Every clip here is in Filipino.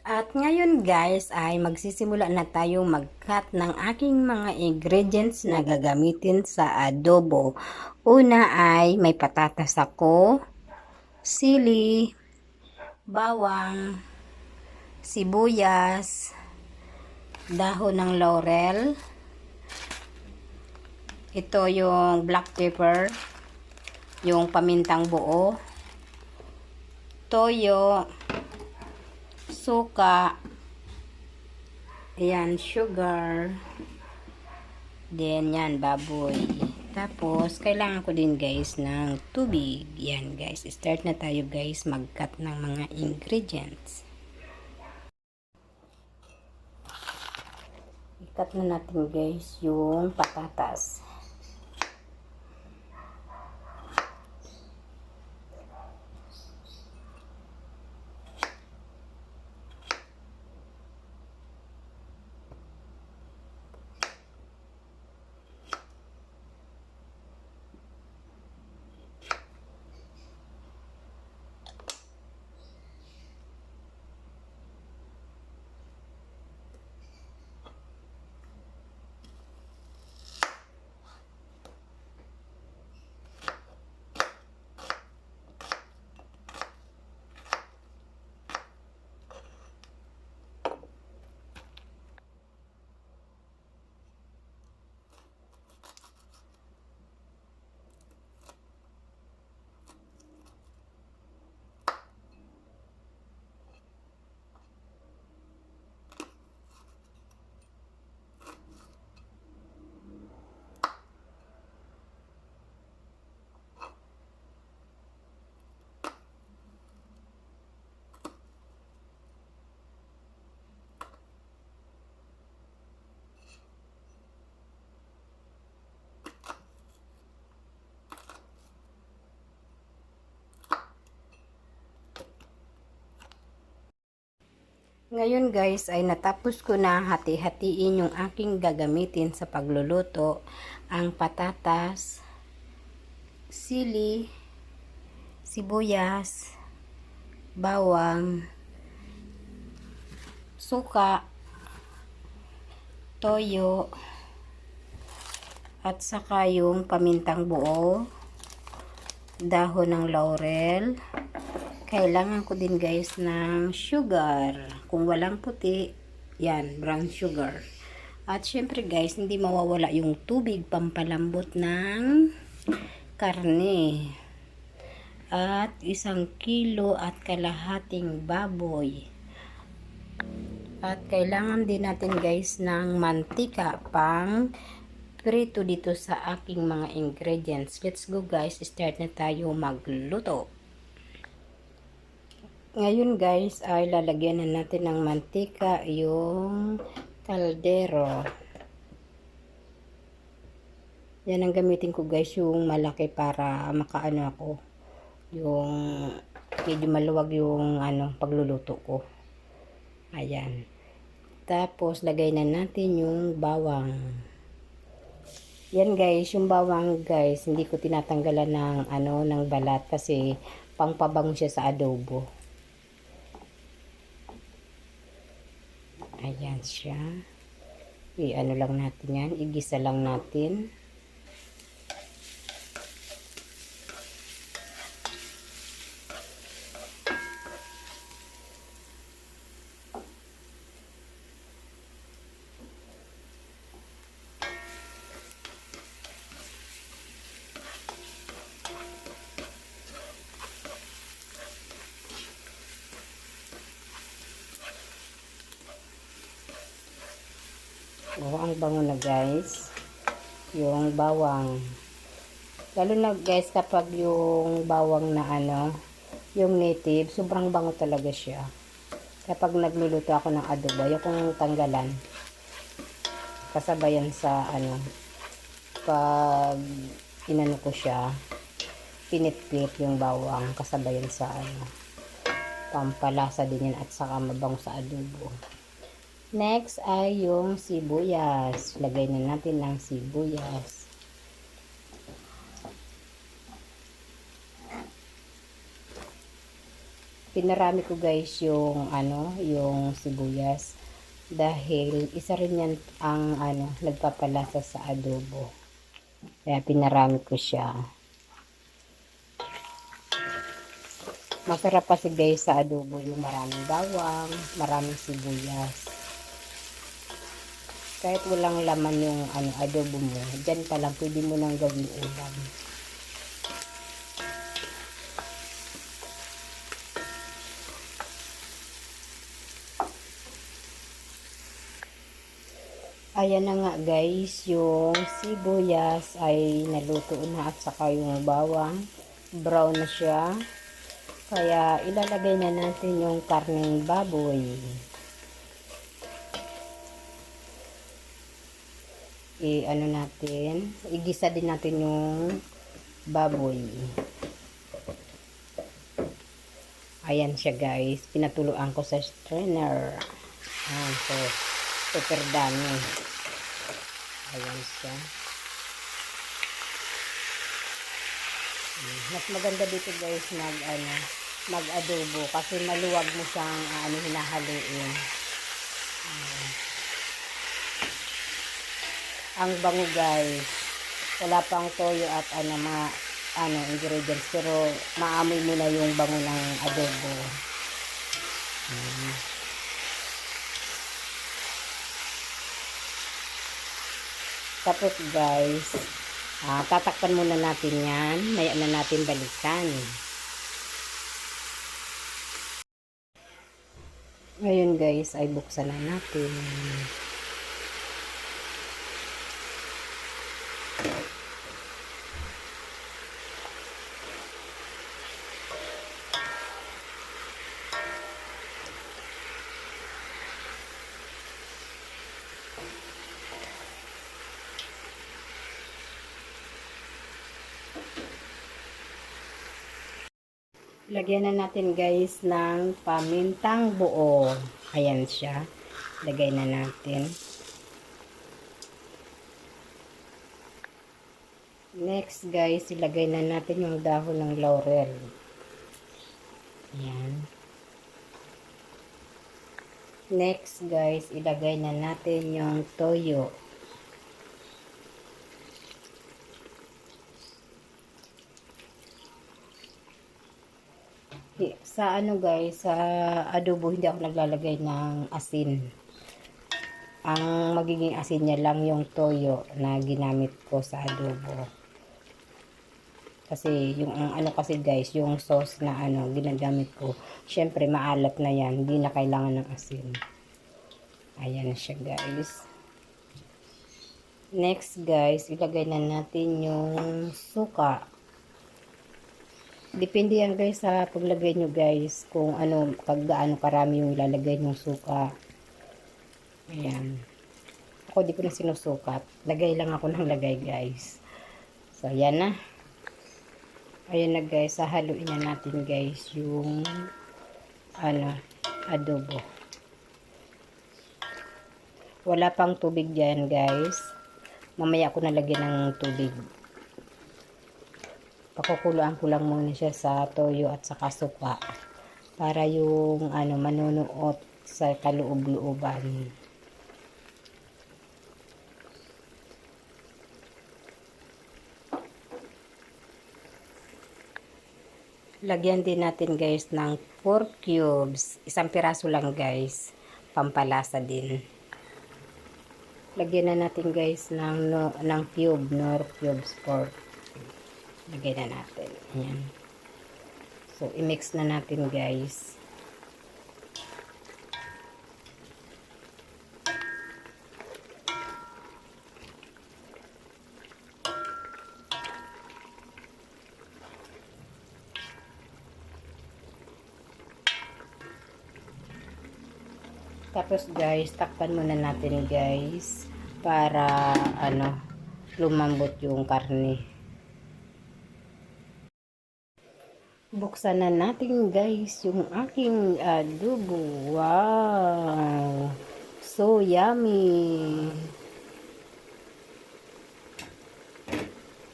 At ngayon guys ay magsisimula na tayo mag-cut ng aking mga ingredients na gagamitin sa adobo. Una ay may patatas ako, sili, bawang, sibuyas, dahon ng laurel. Ito yung black pepper, yung pamintang buo, toyo, suka, ayan, sugar, then yan, baboy. Tapos, kailangan ko din guys ng tubig. Yan guys, start na tayo guys mag-cut ng mga ingredients. I-cut na natin guys yung patatas. Ngayon guys ay natapos ko na hati-hatiin yung aking gagamitin sa pagluluto. Ang patatas, sili, sibuyas, bawang, suka, toyo, at saka yung pamintang buo, dahon ng laurel. Kailangan ko din guys ng sugar. Kung walang puti, yan, brown sugar. At syempre guys, hindi mawawala yung tubig pampalambot ng karne. At 1 kilo at kalahating baboy. At kailangan din natin guys ng mantika pang prito dito sa aking mga ingredients. Let's go guys, start na tayo magluto. Ngayon guys ay lalagyan na natin ng mantika yung kaldero. Yan ang gamitin ko guys, yung malaki para makaano ako. Yung medyo maluwag yung pagluluto ko. Ayan. Tapos lagay na natin yung bawang. Yan guys, yung bawang guys, hindi ko tinatanggalan ng balat kasi pangpabango siya sa adobo. Ayan siya. I-ano lang natin yan. Igisa lang natin. Oh, ang bango na guys. Yung bawang. Lalo na guys kapag yung bawang na yung native, sobrang bango talaga siya. Kapag nagluluto ako ng adobo, yung tanggalan. Kasabayan sa pag inano ko siya, pinitpit yung bawang kasabayan sa pampalasa din yan at saka mabango sa adobo. Next ay yung sibuyas. Lagay na natin ng sibuyas. Pinarami ko guys yung ano, yung sibuyas dahil isa rin yan ang ano, nagpapalasa sa adobo. Kaya pinarami ko siya. Masarap kasi guys sa adobo yung maraming bawang, maraming sibuyas. Kahit walang laman yung ano, adobo mo, dyan pa lang pwede mo nang gawin ulam. Ayan na nga guys, yung sibuyas ay naluto na at saka yung bawang, brown na siya. Kaya ilalagay na natin yung karneng baboy. Ano natin, igisa din natin yung baboy. Ayan siya guys, pinatuluan ko sa strainer. Ayan, so super dami. Ayan siya. Mas maganda dito guys mag adobo kasi maluwag mo siyang hinahaluin. Ang bango guys, wala pang toyo at mga ingredients, pero maamoy mo na yung bango ng adobo. Tapos guys, tatakpan muna natin yan, maya na natin balikan. Ngayon guys, ay buksan na natin. Lagyan na natin guys ng pamintang buo. Ayan siya. Lagay na natin. Next guys, ilagay na natin yung dahon ng laurel. Ayan. Next guys, ilagay na natin yung toyo. Sa guys, sa adobo hindi ako naglalagay ng asin. Ang magiging asin niya lang yung toyo na ginamit ko sa adobo. Kasi yung kasi guys, yung sauce na ginagamit ko, syempre maalat na yan, hindi na kailangan ng asin. Ayan siya guys. Next guys, ilagay na natin yung suka. Depende yan guys sa paglagay nyo guys, kung gaano karami yung ilalagay ng suka. Ayan. Ako di ko na sinusukat. Lagay lang ako ng lagay guys. So ayan na. Ayan na guys, haluin na natin guys yung adobo. Wala pang tubig dyan guys. Mamaya ako nalagyan ng tubig. Pakukuluan ko lang muna siya sa toyo at saka suka para yung manunuot sa kaloob-looban. Lagyan din natin guys ng 4 cubes. Isang piraso lang guys, pampalasa din. Lagyan na natin guys ng cube, nor cubes pork. Lagyan na natin. Ayan. So, i-mix na natin guys. Tapos guys, takpan muna natin guys para lumambot yung karne. Buksan na natin guys yung aking adobo. Wow! So yummy!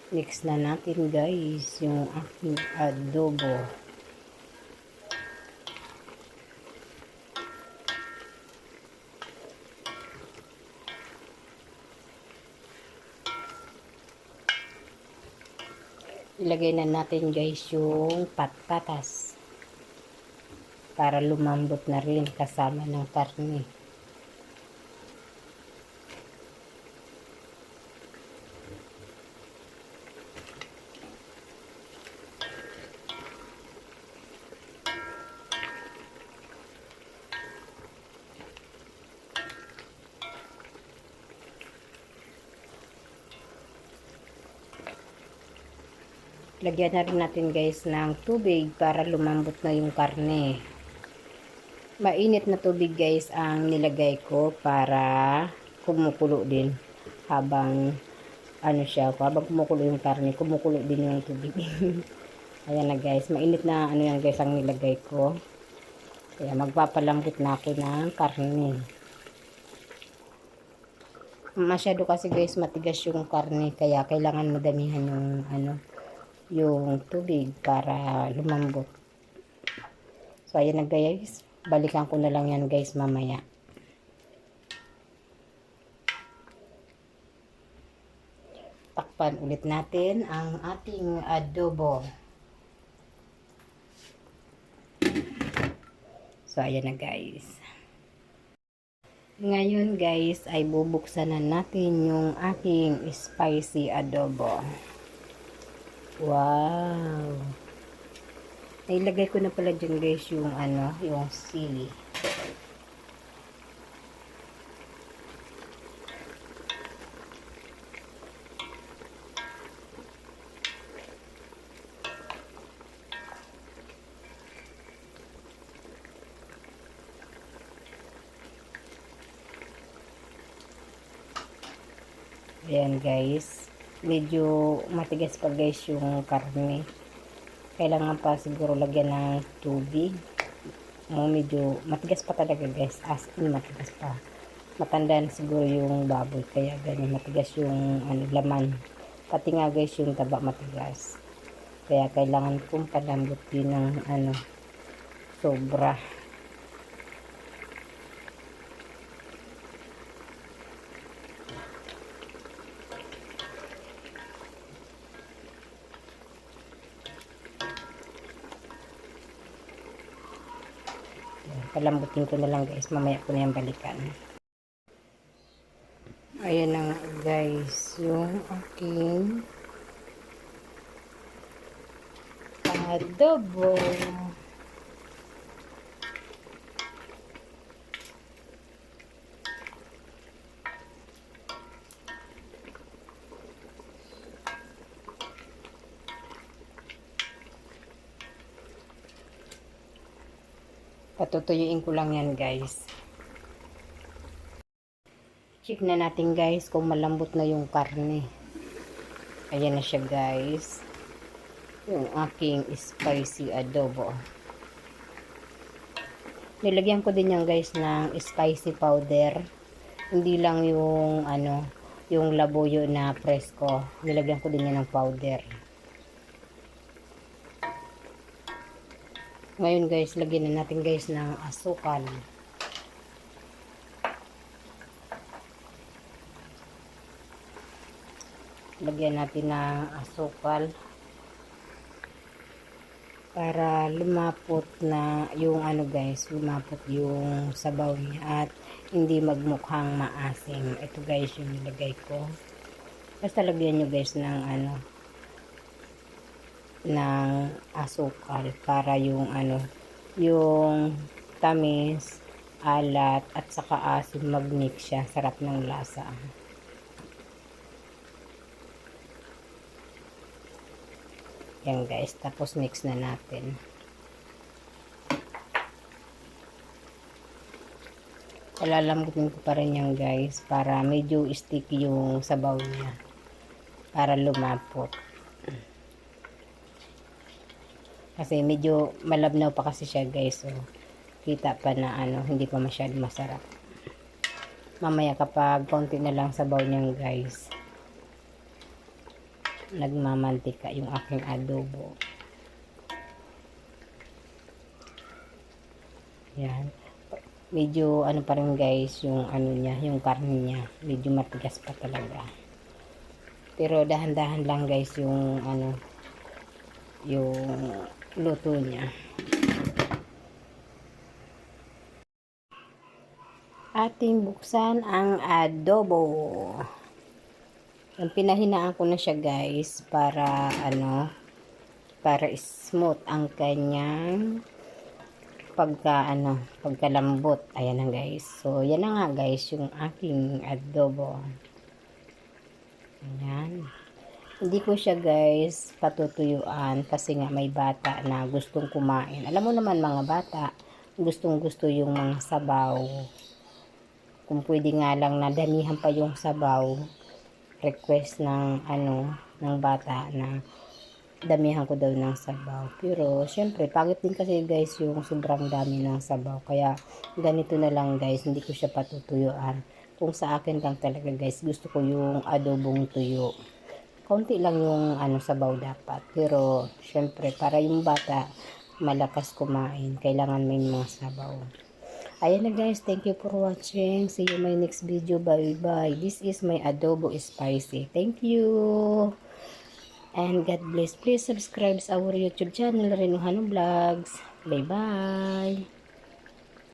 Mix na natin guys yung aking adobo. Ilagay na natin guys yung patatas para lumambot na rin kasama ng karne. Lagyan na rin natin guys ng tubig para lumambot na yung karne. Mainit na tubig guys ang nilagay ko para kumukulo din habang ano siya, habang kumukulo yung karne, kumukulo din yung tubig. Ayan na guys, mainit na ano yan guys ang nilagay ko. Kaya magpapalambot na ako ng karne. Masyado kasi guys matigas yung karne, kaya kailangan madamihan yung ano, yung tubig para lumambot. So ayan na guys, balikan ko na lang yan guys mamaya. Takpan ulit natin ang ating adobo. So ayan na guys. Ngayon guys ay bubuksan na natin yung aking spicy adobo. Wow! Nailagay ko na pala dyan guys yung ano, yung sili. Ayan guys, medyo matigas pa guys yung karne. Kailangan pa siguro lagyan ng tubig. Medyo matigas pa talaga guys, as in matigas pa. Matanda na siguro yung baboy, kaya ganyan matigas yung ano, laman. Pati nga guys yung taba matigas. Kaya kailangan kong palambot din ng ano, sobra. Palambutin ko na lang guys, mamaya ko na yung balikan. Ayan na nga guys yung aking adobo. Patutuyuin ko lang yan guys. Check na natin guys kung malambot na yung karne. Ayan na siya guys. Yung aking spicy adobo. Nilagyan ko din yan guys ng spicy powder. Hindi lang yung ano, yung labuyo na presko. Nilagyan ko din yan ng powder. Ngayon guys, lagyan na natin guys ng asukal. Lagyan natin ng asukal para lumapot na yung ano guys, lumapot yung sabaw niya at hindi magmukhang maasim. Ito guys yung nilagay ko. Basta lagyan nyo guys ng ano, ng asukal para yung ano, yung tamis, alat at saka asim mag-mix siya, sarap ng lasa. Yan guys, tapos mix na natin. Palalambutin ko pa rin yan guys para medyo sticky yung sabaw niya para lumapot. Kasi medyo malabnaw pa kasi siya guys. So, kita pa na ano, hindi pa masyado masarap. Mamaya kapag konti na lang sabaw niyan guys, nagmamantika yung aking adobo. Yan. Medyo ano pa rin guys yung ano niya, yung karne niya. Medyo matigas pa talaga. Pero dahan-dahan lang guys yung ano, yung luto niya. Ating buksan ang adobo. Yung pinahinaan ko na siya guys para para smooth ang kanyang pagkalambot. Ayan na guys. So yan na nga guys yung aking adobo. Ayan. Hindi ko siya guys patutuyuan kasi nga may bata na gustong kumain. Alam mo naman mga bata, gustong gusto yung mga sabaw. Kung pwede nga lang na damihan pa yung sabaw, request ng ng bata na damihan ko daw ng sabaw. Pero syempre pagit din kasi guys yung sobrang dami ng sabaw. Kaya ganito na lang guys, hindi ko siya patutuyuan. Kung sa akin lang talaga guys, gusto ko yung adobong tuyo. Konti lang yung sabaw dapat. Pero syempre para yung bata malakas kumain, kailangan may mga sabaw. Ayan na guys, thank you for watching. See you in my next video. Bye bye. This is my adobo spicy. Thank you. And God bless. Please subscribe sa our YouTube channel, Renuhano Vlogs. Bye bye.